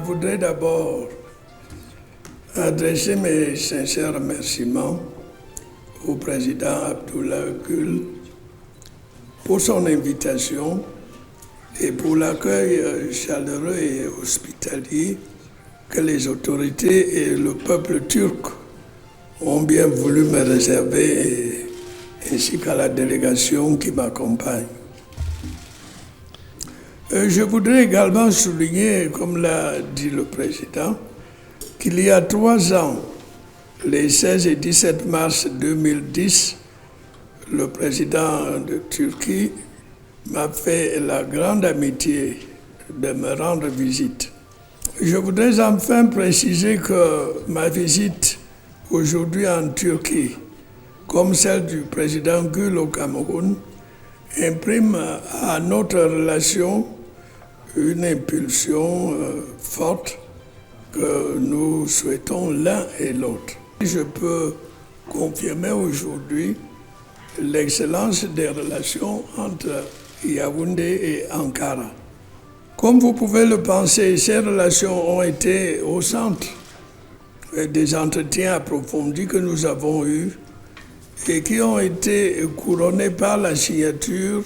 voudrais d'abord adresser mes sincères remerciements au président Abdoulaye Gül pour son invitation et pour l'accueil chaleureux et hospitalier que les autorités et le peuple turc ont bien voulu me réserver, ainsi qu'à la délégation qui m'accompagne. Je voudrais également souligner, comme l'a dit le président, qu'il y a 3 ans, les 16 et 17 mars 2010, le président de Turquie m'a fait la grande amitié de me rendre visite. Je voudrais enfin préciser que ma visite aujourd'hui en Turquie, comme celle du président Gül au Cameroun, imprime à notre relation une impulsion forte que nous souhaitons l'un et l'autre. Je peux confirmer aujourd'hui l'excellence des relations entre Yaoundé et Ankara. Comme vous pouvez le penser, ces relations ont été au centre des entretiens approfondis que nous avons eus et qui ont été couronnés par la signature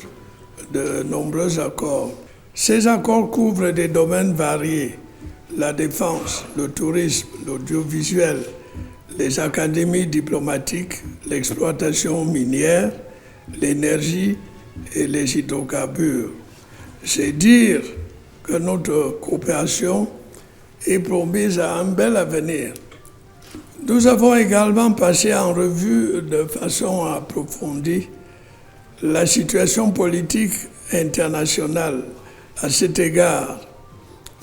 de nombreux accords. Ces accords couvrent des domaines variés: la défense, le tourisme, l'audiovisuel, les académies diplomatiques, l'exploitation minière, l'énergie et les hydrocarbures. C'est dire que notre coopération est promise à un bel avenir. Nous avons également passé en revue de façon approfondie la situation politique internationale. À cet égard,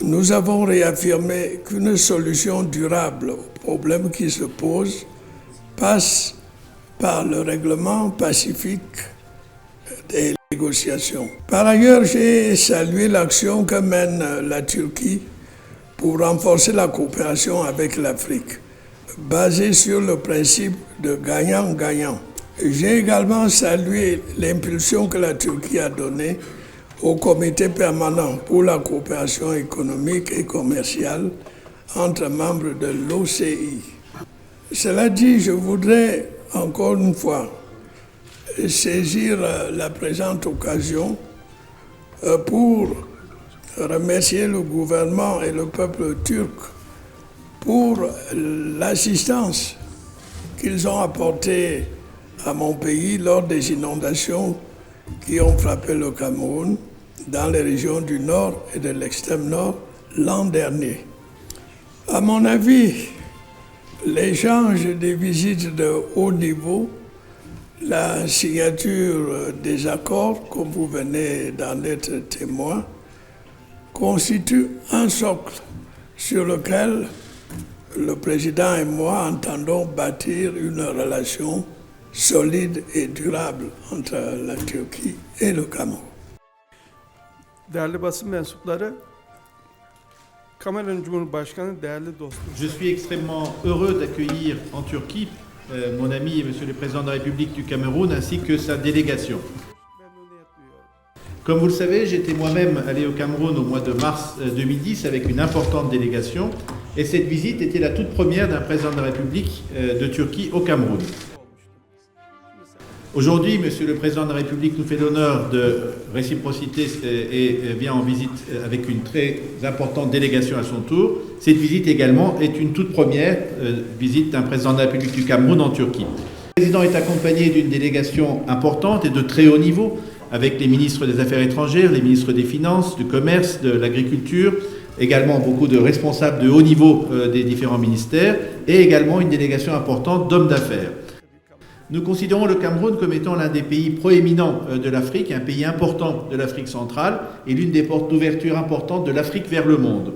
nous avons réaffirmé qu'une solution durable aux problèmes qui se posent passe par le règlement pacifique des négociations. Par ailleurs, j'ai salué l'action que mène la Turquie pour renforcer la coopération avec l'Afrique, basée sur le principe de gagnant-gagnant. J'ai également salué l'impulsion que la Turquie a donnée au comité permanent pour la coopération économique et commerciale entre membres de l'OCI. Cela dit, je voudrais encore une fois saisir la présente occasion pour remercier le gouvernement et le peuple turc pour l'assistance qu'ils ont apportée à mon pays lors des inondations qui ont frappé le Cameroun dans les régions du Nord et de l'extrême Nord l'an dernier. À mon avis, l'échange des visites de haut niveau, la signature des accords, comme vous venez d'en être témoin, constitue un socle sur lequel le président et moi entendons bâtir une relation solide et durable entre la Turquie et le Cameroun. Değerli basın mensupları, Kamerun Cumhurbaşkanı, değerli dostum. Je suis extrêmement heureux d'accueillir en Turquie mon ami et Monsieur le Président de la République du Cameroun ainsi que sa délégation. Comme vous le savez, j'étais moi-même allé au Cameroun au mois de mars 2010 avec une importante délégation et cette visite était la toute première d'un président de la République de Turquie au Cameroun. Aujourd'hui, Monsieur le Président de la République nous fait l'honneur de réciprocité et vient en visite avec une très importante délégation à son tour. Cette visite également est une toute première visite d'un président de la République du Cameroun en Turquie. Le président est accompagné d'une délégation importante et de très haut niveau, avec les ministres des Affaires étrangères, les ministres des Finances, du Commerce, de l'Agriculture, également beaucoup de responsables de haut niveau des différents ministères et également une délégation importante d'hommes d'affaires. Nous considérons le Cameroun comme étant l'un des pays proéminents de l'Afrique, un pays important de l'Afrique centrale et l'une des portes d'ouverture importantes de l'Afrique vers le monde.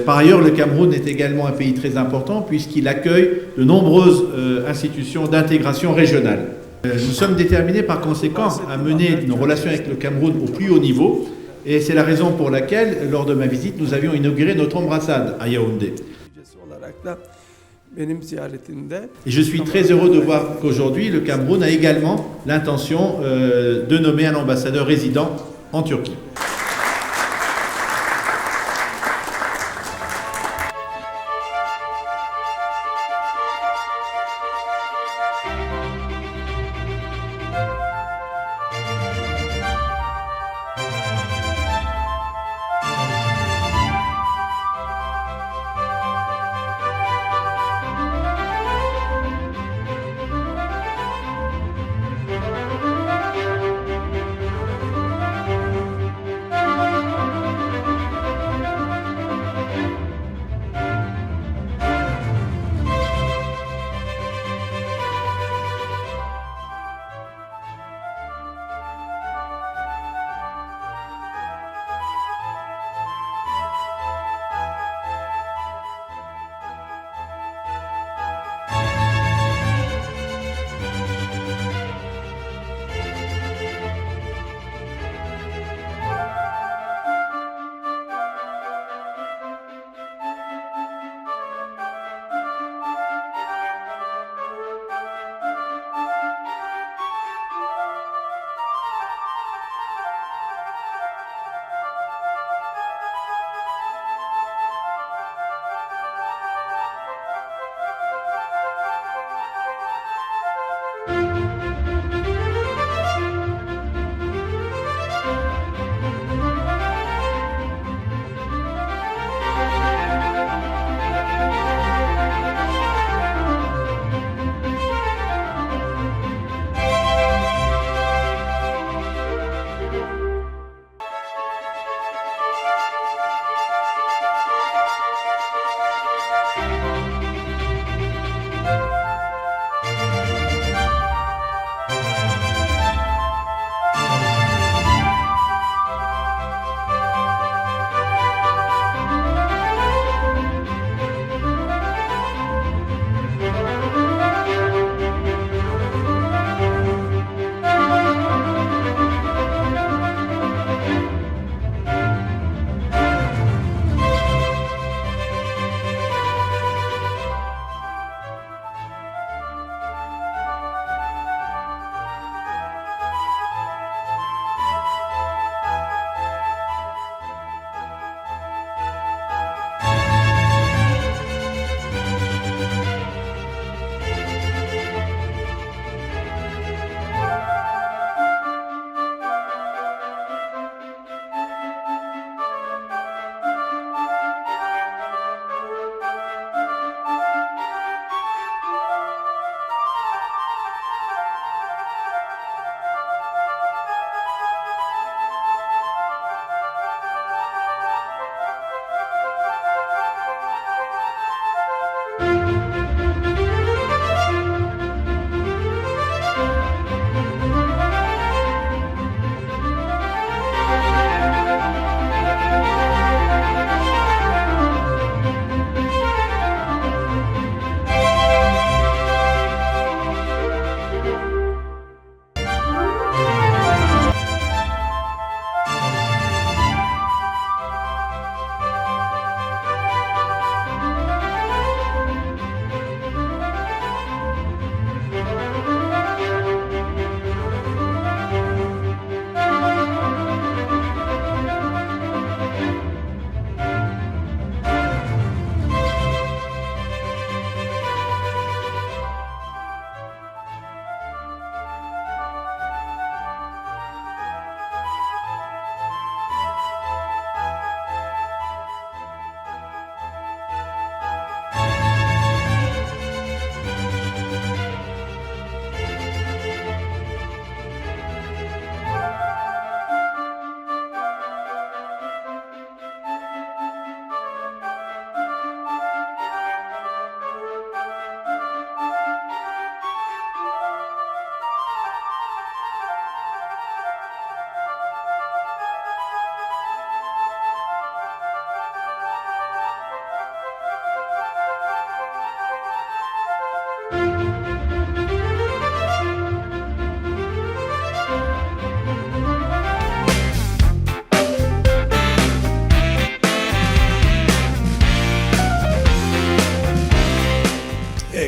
Par ailleurs, le Cameroun est également un pays très important puisqu'il accueille de nombreuses institutions d'intégration régionale. Nous sommes déterminés par conséquent à mener nos relations avec le Cameroun au plus haut niveau et c'est la raison pour laquelle, lors de ma visite, nous avions inauguré notre ambassade à Yaoundé. Et je suis très heureux de voir qu'aujourd'hui, le Cameroun a également l'intention de nommer un ambassadeur résident en Turquie.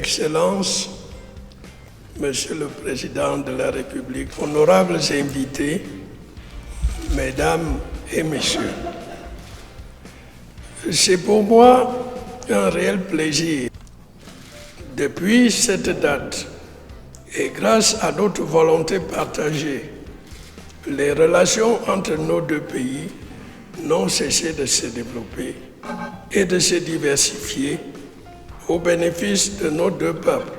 Excellences, Monsieur le Président de la République, honorables invités, Mesdames et Messieurs, c'est pour moi un réel plaisir. Depuis cette date, et grâce à notre volonté partagée, les relations entre nos deux pays n'ont cessé de se développer et de se diversifier au bénéfice de nos deux peuples.